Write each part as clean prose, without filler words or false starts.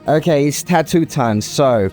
Okay, it's tattoo time. So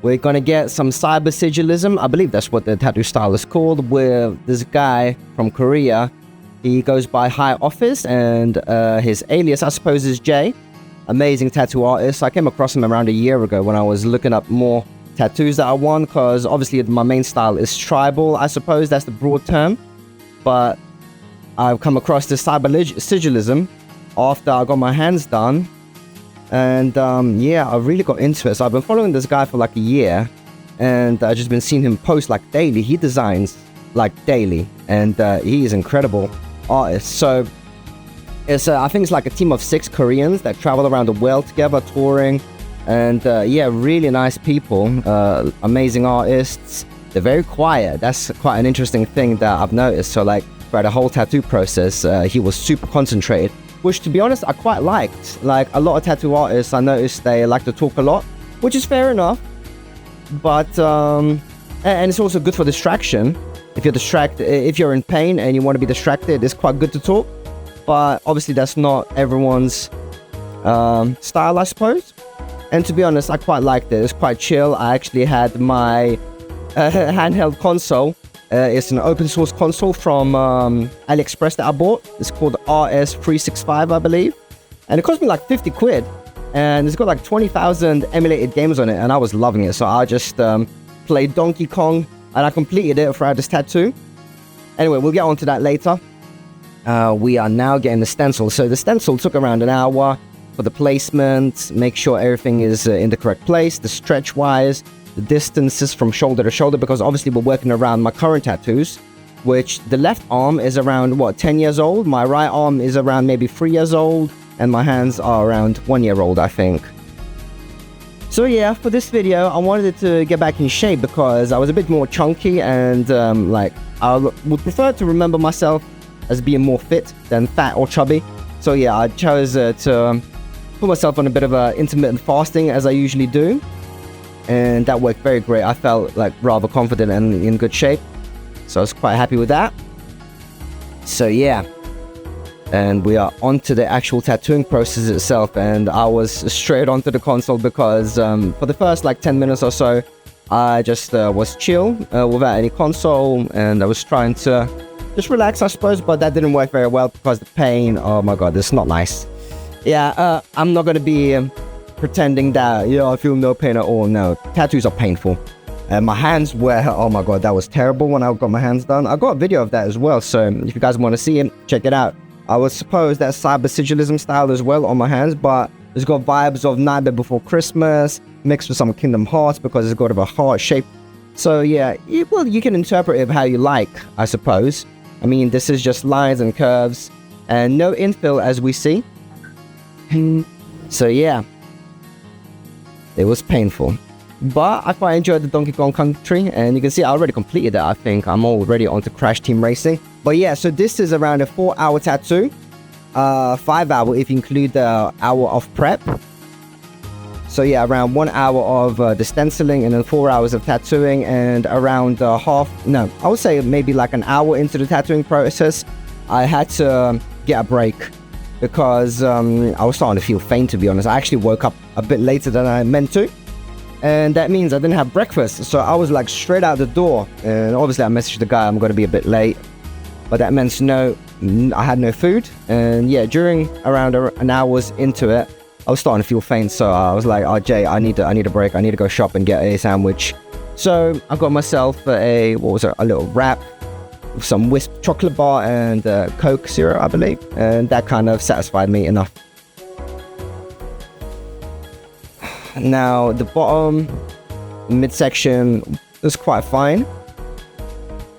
we're gonna get some cyber sigilism. I believe that's what the tattoo style is called. With this guy from Korea, he goes by High Office, and his alias, I suppose, is Jay. Amazing tattoo artist. I came across him around a year ago when I was looking up more tattoos that I want, because obviously my main style is tribal. I suppose that's the broad term, but I've come across this cyber sigilism after I got my hands done, and yeah, I really got into it. So I've been following this guy for like a year, and I've just been seeing him post like daily. He designs like daily, and he is an incredible artist. So it's I think it's like a team of 6 Koreans that travel around the world together touring, and yeah, really nice people, amazing artists. They're very quiet. That's quite an interesting thing that I've noticed. So like throughout the whole tattoo process, he was super concentrated, which to be honest I quite liked. Like a lot of tattoo artists, I noticed they like to talk a lot, which is fair enough, but and it's also good for distraction. If you're in pain and you want to be distracted, it's quite good to talk. But obviously that's not everyone's style, I suppose. And to be honest, I quite liked it. It's quite chill. I actually had my handheld console. It's an open source console from AliExpress that I bought. It's called RS365, I believe. And it cost me like 50 quid. And it's got like 20,000 emulated games on it. And I was loving it. So I just played Donkey Kong, and I completed it throughout this tattoo. Anyway, we'll get on to that later. We are now getting the stencil. So the stencil took around an hour for the placement, make sure everything is in the correct place, the stretch wise, the distances from shoulder to shoulder, because obviously we're working around my current tattoos, which the left arm is around, 10 years old, my right arm is around maybe 3 years old, and my hands are around 1 year old, I think. So yeah, for this video, I wanted to get back in shape because I was a bit more chunky, and like I would prefer to remember myself as being more fit than fat or chubby. So yeah, I chose to put myself on a bit of a intermittent fasting, as I usually do, and that worked very great. I felt like rather confident and in good shape, so I was quite happy with that. So yeah, and we are on to the actual tattooing process itself, and I was straight onto the console because for the first like 10 minutes or so I just was chill without any console, and I was trying to just relax, I suppose, but that didn't work very well because the pain, oh my god, it's not nice. Yeah, I'm not gonna be pretending that, I feel no pain at all. No, tattoos are painful. My hands were, oh my god, that was terrible when I got my hands done. I got a video of that as well, so if you guys want to see it, check it out. I would suppose that's cyber sigilism style as well on my hands, but it's got vibes of Nightmare Before Christmas mixed with some Kingdom Hearts because it's got a heart shape. So yeah, well, you can interpret it how you like, I suppose. I mean, this is just lines and curves and no infill, as we see. So yeah, it was painful, but I quite enjoyed the Donkey Kong Country, and you can see I already completed it. I think I'm already onto Crash Team Racing. But yeah, so this is around a 4-hour tattoo, 5-hour if you include the hour of prep. So yeah, around 1 hour of the stenciling, and then 4 hours of tattooing, and around I would say maybe like an hour into the tattooing process, I had to get a break because I was starting to feel faint, to be honest. I actually woke up a bit later than I meant to, and that means I didn't have breakfast. So I was like straight out the door, and obviously I messaged the guy I'm going to be a bit late, but that meant I had no food. And yeah, during around an hour's into it, I was starting to feel faint, so I was like, oh Jay, I need a break. I need to go shop and get a sandwich. So I got myself a little wrap, some Wisp chocolate bar, and Coke syrup, I believe, and that kind of satisfied me enough. Now the bottom midsection was quite fine.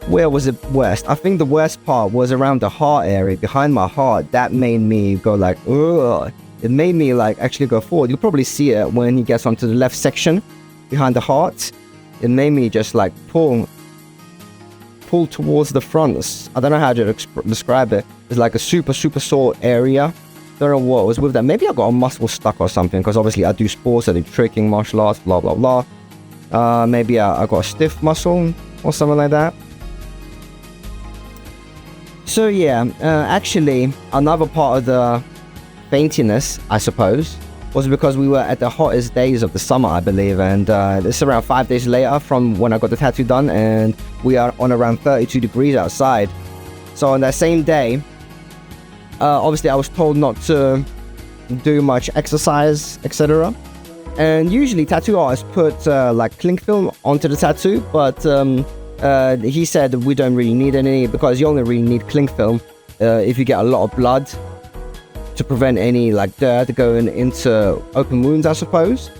Where was it worst? I think the worst part was around the heart area, behind my heart. That made me go like, ugh. It made me like actually go forward. You'll probably see it when he gets onto the left section behind the heart. It made me just like pull towards the front. I don't know how to describe it. It's like a super sore area. Don't know what was with that. Maybe I got a muscle stuck or something, because obviously I do sports, I do tricking, martial arts, blah blah blah. Maybe I got a stiff muscle or something like that. So yeah, actually another part of the faintiness, I suppose, was because we were at the hottest days of the summer, I believe, and it's around 5 days later from when I got the tattoo done, and we are on around 32 degrees outside. So on that same day, obviously I was told not to do much exercise, etc. And usually tattoo artists put like cling film onto the tattoo, but he said we don't really need any, because you only really need cling film if you get a lot of blood, to prevent any like dirt going into open wounds, I suppose.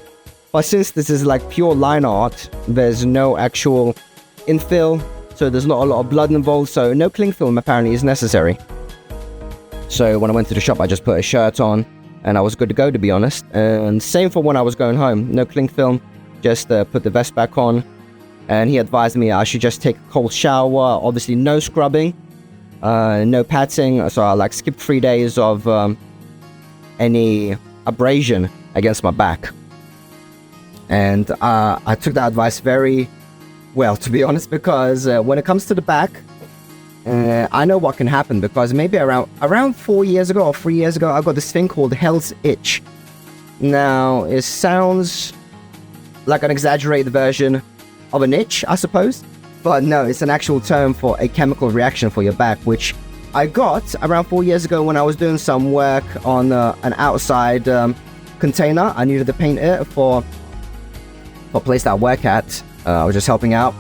But since this is like pure line art, there's no actual infill, so there's not a lot of blood involved, so no cling film apparently is necessary. So when I went to the shop, I just put a shirt on and I was good to go, to be honest. And same for when I was going home, no cling film, just put the vest back on. And he advised me I should just take a cold shower, obviously no scrubbing, no patting, so I like skipped 3 days of any abrasion against my back. And I took that advice very well, to be honest, because when it comes to the back, I know what can happen, because maybe around 4 years ago or 3 years ago, I got this thing called Hell's Itch. Now, it sounds like an exaggerated version of an itch, I suppose, but no, it's an actual term for a chemical reaction for your back, which I got around 4 years ago when I was doing some work on an outside container. I needed to paint it for a place that I work at. I was just helping out,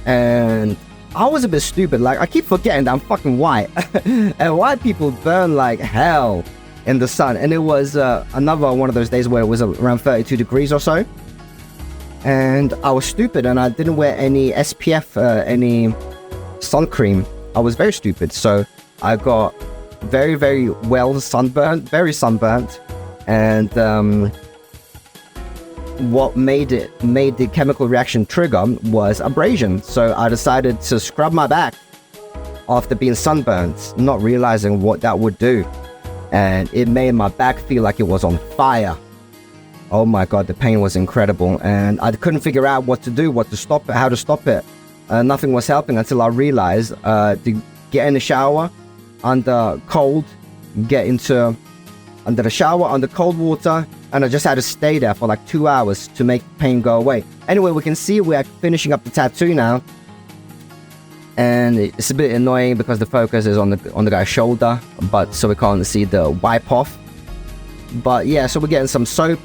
and I was a bit stupid. Like, I keep forgetting that I'm fucking white, and white people burn like hell in the sun. And it was another one of those days where it was around 32 degrees or so. And I was stupid, and I didn't wear any SPF, any sun cream. I was very stupid, so I got very, very well sunburnt, very sunburnt, and what made the chemical reaction trigger was abrasion. So I decided to scrub my back after being sunburnt, not realizing what that would do, and it made my back feel like it was on fire. Oh my god, the pain was incredible, and I couldn't figure out what to do, what to stop it, how to stop it. Nothing was helping until I realized to get in the shower under cold, under the shower under cold water, and I just had to stay there for like 2 hours to make the pain go away. Anyway, we can see we're finishing up the tattoo now, and it's a bit annoying because the focus is on the guy's shoulder, but so we can't see the wipe off. But yeah, so we're getting some soap,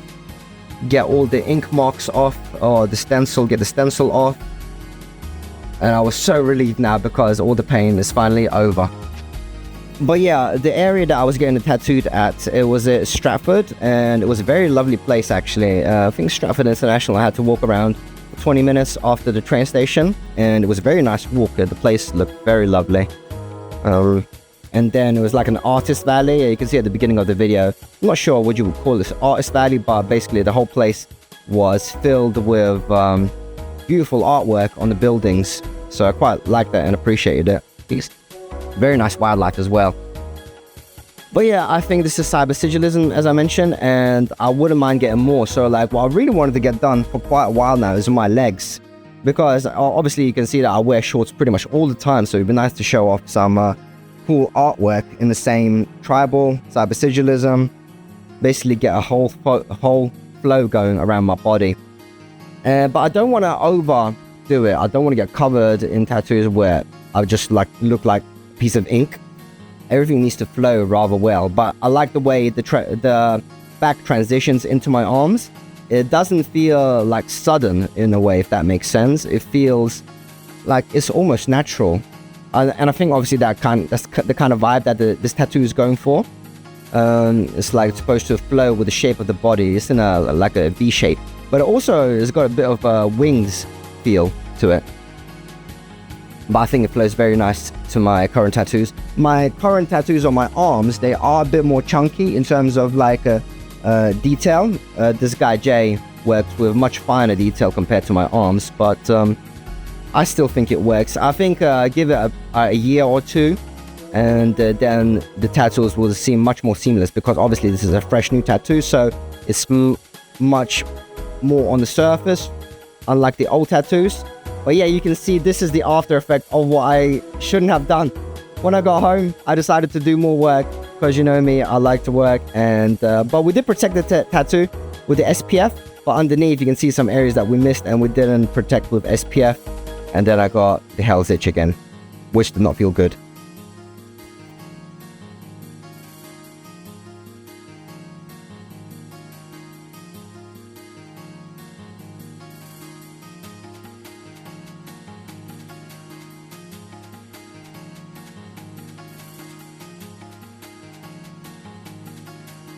get all the ink marks off, or the stencil, get the stencil off. And I was so relieved now because all the pain is finally over. But yeah, the area that I was getting tattooed at, it was at Stratford, and it was a very lovely place actually. I think Stratford International, I had to walk around for 20 minutes after the train station, and it was a very nice walk. The place looked very lovely. And then it was like an artist valley. You can see at the beginning of the video, I'm not sure what you would call this, artist valley, but basically the whole place was filled with beautiful artwork on the buildings. So I quite liked that and appreciated it. Very nice wildlife as well. But yeah, I think this is cyber sigilism, as I mentioned, and I wouldn't mind getting more. So like, what I really wanted to get done for quite a while now is my legs, because obviously you can see that I wear shorts pretty much all the time, so it'd be nice to show off some cool artwork in the same tribal cyber sigilism, basically get a whole flow going around my body. But I don't want to overdo it. I don't want to get covered in tattoos where I just like look like a piece of ink. Everything needs to flow rather well, but I like the way the back transitions into my arms. It doesn't feel like sudden in a way, if that makes sense. It feels like it's almost natural. And I think obviously that's the kind of vibe that this tattoo is going for. It's like it's supposed to flow with the shape of the body. It's in like a V shape, but it also has got a bit of a wings feel to it. But I think it flows very nice to my current tattoos. My current tattoos on my arms, they are a bit more chunky in terms of like detail. This guy Jay works with much finer detail compared to my arms, but I still think it works. I think give it a year or two, and then the tattoos will seem much more seamless, because obviously this is a fresh new tattoo, so it's much more on the surface, unlike the old tattoos. But yeah, you can see this is the after effect of what I shouldn't have done. When I got home, I decided to do more work, because you know me, I like to work, and but we did protect the tattoo with the SPF, but underneath you can see some areas that we missed and we didn't protect with SPF, and then I got the hell's itch again, which did not feel good.